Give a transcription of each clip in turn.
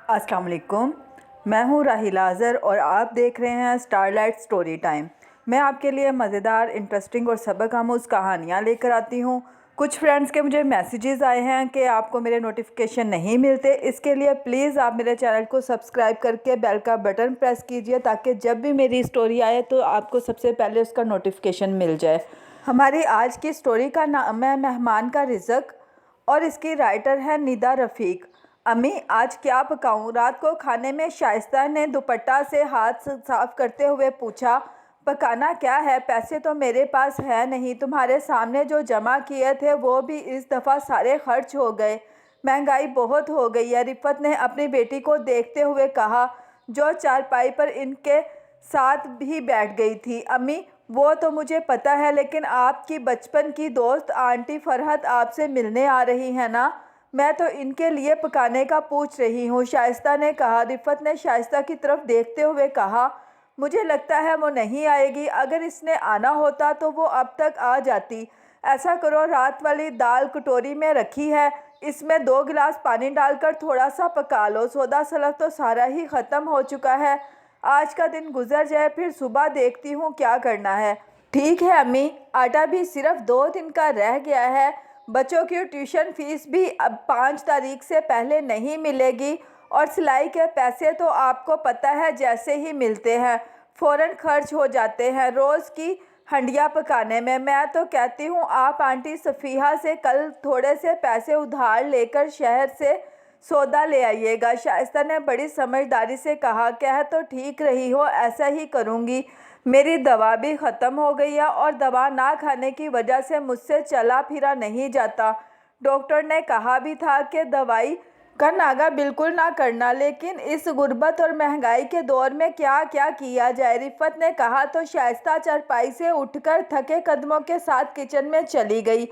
अस्सलाम वालेकुम। मैं हूँ राहिला अज़हर और आप देख रहे हैं स्टारलाइट स्टोरी टाइम। मैं आपके लिए मज़ेदार, इंटरेस्टिंग और सबक आमूज़ कहानियाँ लेकर आती हूँ। कुछ फ्रेंड्स के मुझे मैसेजेस आए हैं कि आपको मेरे नोटिफिकेशन नहीं मिलते। इसके लिए प्लीज़ आप मेरे चैनल को सब्सक्राइब करके बेल का बटन प्रेस कीजिए ताकि जब भी मेरी स्टोरी आए तो आपको सबसे पहले उसका नोटिफिकेशन मिल जाए। हमारी आज की स्टोरी का नाम है मेहमान का रिज़्क और इसकी राइटर है निदा रफ़ीक। अम्मी आज क्या पकाऊं? रात को खाने में शाइस्ता ने दुपट्टा से हाथ साफ करते हुए पूछा। पकाना क्या है? पैसे तो मेरे पास है नहीं। तुम्हारे सामने जो जमा किए थे वो भी इस दफ़ा सारे खर्च हो गए। महंगाई बहुत हो गई है, रिफ़त ने अपनी बेटी को देखते हुए कहा, जो चारपाई पर इनके साथ भी बैठ गई थी। अम्मी वो तो मुझे पता है, लेकिन आपकी बचपन की दोस्त आंटी फरहत आपसे मिलने आ रही है ना? मैं तो इनके लिए पकाने का पूछ रही हूँ, शाइस्ता ने कहा। रिफ़त ने शाइस्ता की तरफ देखते हुए कहा, मुझे लगता है वो नहीं आएगी। अगर इसने आना होता तो वो अब तक आ जाती। ऐसा करो, रात वाली दाल कटोरी में रखी है, इसमें 2 गिलास पानी डालकर थोड़ा सा पका लो। सौदा सलफ तो सारा ही ख़त्म हो चुका है। आज का दिन गुजर जाए, फिर सुबह देखती हूँ क्या करना है। ठीक है अम्मी, आटा भी सिर्फ 2 दिन का रह गया है। बच्चों की ट्यूशन फीस भी अब 5 तारीख से पहले नहीं मिलेगी और सिलाई के पैसे तो आपको पता है जैसे ही मिलते हैं फ़ौरन खर्च हो जाते हैं रोज़ की हंडिया पकाने में। मैं तो कहती हूँ आप आंटी सफ़ीहा से कल थोड़े से पैसे उधार लेकर शहर से सौदा ले आइएगा। शाइस्ता ने बड़ी समझदारी से कहा, कह तो ठीक रही हो, ऐसा ही करूँगी। मेरी दवा भी ख़त्म हो गई है और दवा ना खाने की वजह से मुझसे चला फिरा नहीं जाता। डॉक्टर ने कहा भी था कि दवाई का नागा बिल्कुल ना करना, लेकिन इस गुर्बत और महंगाई के दौर में क्या क्या किया जाए। रिफ़त ने कहा तो शाइस्ता चारपाई से उठकर थके कदमों के साथ किचन में चली गई।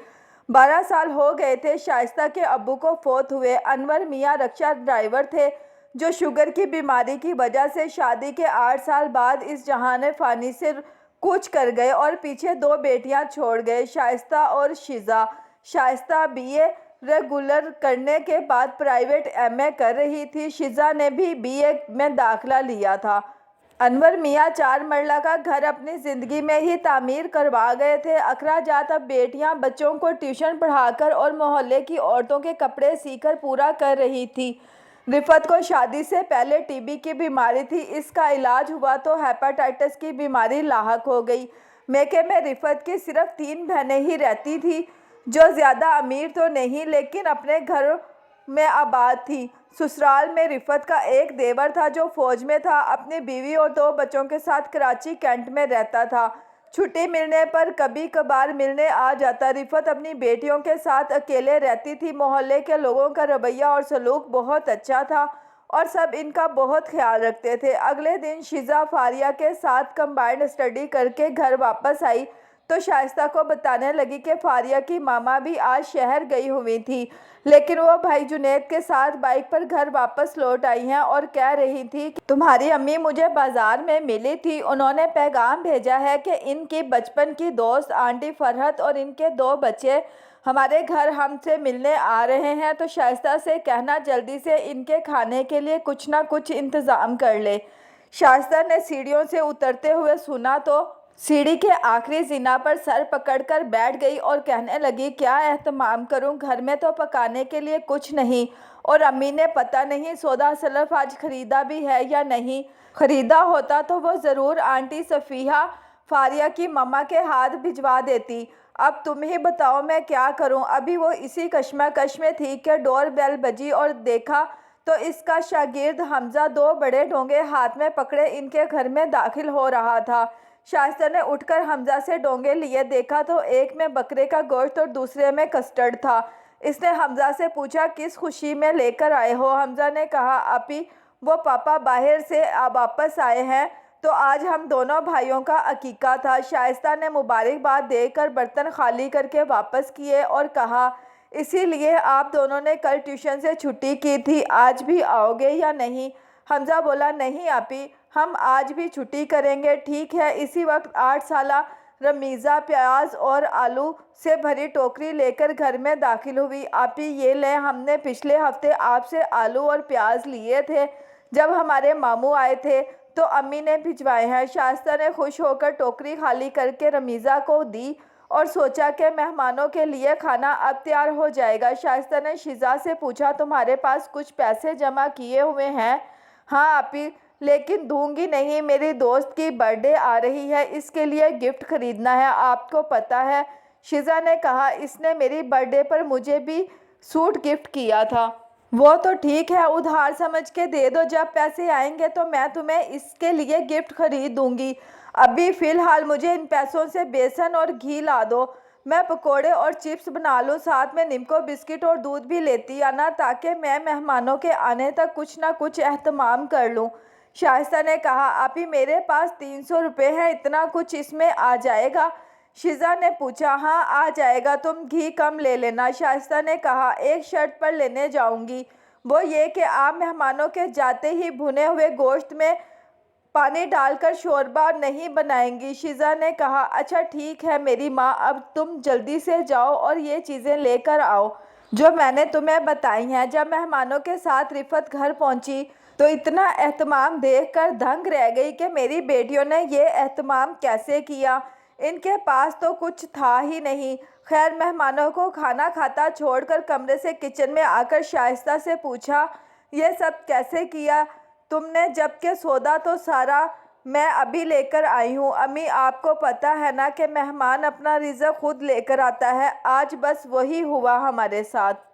12 साल हो गए थे शाइस्ता के अब्बू को फौत हुए। अनवर मियाँ रक्षा ड्राइवर थे जो शुगर की बीमारी की वजह से शादी के 8 साल बाद इस जहान फ़ानी से कूच कर गए और पीछे 2 बेटियां छोड़ गए, शाइस्ता और शिज़ा। शाइस्ता बीए रेगुलर करने के बाद प्राइवेट एमए कर रही थी। शिज़ा ने भी बीए में दाखिला लिया था। अनवर मियाँ 4 मरला का घर अपनी ज़िंदगी में ही तामीर करवा गए थे। अखराजात अब बेटियां बच्चों को ट्यूशन पढ़ाकर और मोहल्ले की औरतों के कपड़े सीकर पूरा कर रही थी। रिफ़त को शादी से पहले टीबी की बीमारी थी, इसका इलाज हुआ तो हेपेटाइटिस की बीमारी लाहक हो गई। मेके में रिफ़त की सिर्फ 3 बहनें ही रहती थी, जो ज़्यादा अमीर तो नहीं लेकिन अपने घर में आबाद थी। ससुराल में रिफ़त का एक देवर था जो फ़ौज में था, अपनी बीवी और 2 बच्चों के साथ कराची कैंट में रहता था। छुट्टी मिलने पर कभी कभार मिलने आ जाता। रिफ़त अपनी बेटियों के साथ अकेले रहती थी। मोहल्ले के लोगों का रवैया और सलूक बहुत अच्छा था और सब इनका बहुत ख्याल रखते थे। अगले दिन शिज़ा फारिया के साथ कंबाइंड स्टडी करके घर वापस आई तो शाइस्ता को बताने लगी कि फारिया की मामा भी आज शहर गई हुई थी, लेकिन वो भाई जुनैद के साथ बाइक पर घर वापस लौट आई हैं और कह रही थी कि तुम्हारी अम्मी मुझे बाज़ार में मिली थी। उन्होंने पैगाम भेजा है कि इनकी बचपन की दोस्त आंटी फरहत और इनके 2 बच्चे हमारे घर हमसे मिलने आ रहे हैं, तो शाइस्ता से कहना जल्दी से इनके खाने के लिए कुछ ना कुछ इंतज़ाम कर ले। शाइस्ता ने सीढ़ियों से उतरते हुए सुना तो सीढ़ी के आखिरी ज़िना पर सर पकड़कर बैठ गई और कहने लगी, क्या एहतमाम करूं? घर में तो पकाने के लिए कुछ नहीं और अम्मी ने पता नहीं सौदा सलफ आज ख़रीदा भी है या नहीं। ख़रीदा होता तो वो ज़रूर आंटी सफ़ीहा फारिया की मम्मा के हाथ भिजवा देती। अब तुम ही बताओ मैं क्या करूं? अभी वो इसी कश्मकश में थी कि डोर बेल बजी और देखा तो इसका शागिर्द हमज़ा 2 बड़े डोंगे हाथ में पकड़े इनके घर में दाखिल हो रहा था। शाइस्ता ने उठकर हमज़ा से डोंगे लिए देखा तो एक में बकरे का गोश्त और दूसरे में कस्टर्ड था। इसने हमज़ा से पूछा, किस खुशी में लेकर आए हो? हमज़ा ने कहा, अपी वो पापा बाहर से वापस आए हैं तो आज हम दोनों भाइयों का अकीका था। शाइस्ता ने मुबारकबाद देकर बर्तन खाली करके वापस किए और कहा, इसीलिए आप दोनों ने कल ट्यूशन से छुट्टी की थी, आज भी आओगे या नहीं? हमज़ा बोला, नहीं आपी, हम आज भी छुट्टी करेंगे। ठीक है। इसी वक्त 8 साला رمیزہ پیاز اور آلو سے بھری ٹوکری لے کر گھر میں داخل ہوئی۔ آپی یہ لیں، ہم نے پچھلے ہفتے آپ سے آلو اور پیاز لیے تھے جب ہمارے ماموں آئے تھے تو امی نے بھجوائے ہیں۔ شائستہ نے خوش ہو کر ٹوکری خالی کر کے رمیزہ کو دی اور سوچا کہ مہمانوں کے لیے کھانا اب تیار ہو جائے گا۔ شائستہ نے شیزا سے پوچھا، تمہارے پاس کچھ پیسے جمع کیے ہوئے ہیں؟ ہاں آپی، لیکن دوں گی نہیں، میری دوست کی برتھ ڈے آ رہی ہے، اس کے لیے گفٹ خریدنا ہے، آپ کو پتہ ہے۔ شیزا نے کہا، اس نے میری برتھ ڈے پر مجھے بھی سوٹ گفٹ کیا تھا۔ وہ تو ٹھیک ہے، ادھار سمجھ کے دے دو، جب پیسے آئیں گے تو میں تمہیں اس کے لیے گفٹ خرید دوں گی۔ ابھی فی الحال مجھے ان پیسوں سے بیسن اور گھی لا دو، میں پکوڑے اور چپس بنا لوں، ساتھ میں نمکو بسکٹ اور دودھ بھی لیتی آنا تاکہ میں مہمانوں کے آنے تک کچھ نہ کچھ اہتمام کر لوں۔ شائستہ نے کہا، آپی میرے پاس 300 روپے ہیں، اتنا کچھ اس میں آ جائے گا؟ شیزا نے پوچھا۔ ہاں آ جائے گا، تم گھی کم لے لینا۔ شائستہ نے کہا، ایک شرط پر لینے جاؤں گی، وہ یہ کہ آپ مہمانوں کے جاتے ہی بھنے ہوئے گوشت میں پانی ڈال کر شوربہ نہیں بنائیں گی۔ شیزا نے کہا، اچھا ٹھیک ہے میری ماں، اب تم جلدی سے جاؤ اور یہ چیزیں لے کر آؤ جو میں نے تمہیں بتائی ہیں۔ جب مہمانوں کے ساتھ رفت گھر پہنچی تو اتنا اہتمام دیکھ کر دنگ رہ گئی کہ میری بیٹیوں نے یہ اہتمام کیسے کیا، ان کے پاس تو کچھ تھا ہی نہیں۔ خیر، مہمانوں کو کھانا کھاتا چھوڑ کر کمرے سے کچن میں آ کر شائستہ سے پوچھا، یہ سب کیسے کیا تم نے، جبکہ سودا تو سارا میں ابھی لے کر آئی ہوں؟ امی آپ کو پتہ ہے نا کہ مہمان اپنا رزق خود لے کر آتا ہے، آج بس وہی ہوا ہمارے ساتھ۔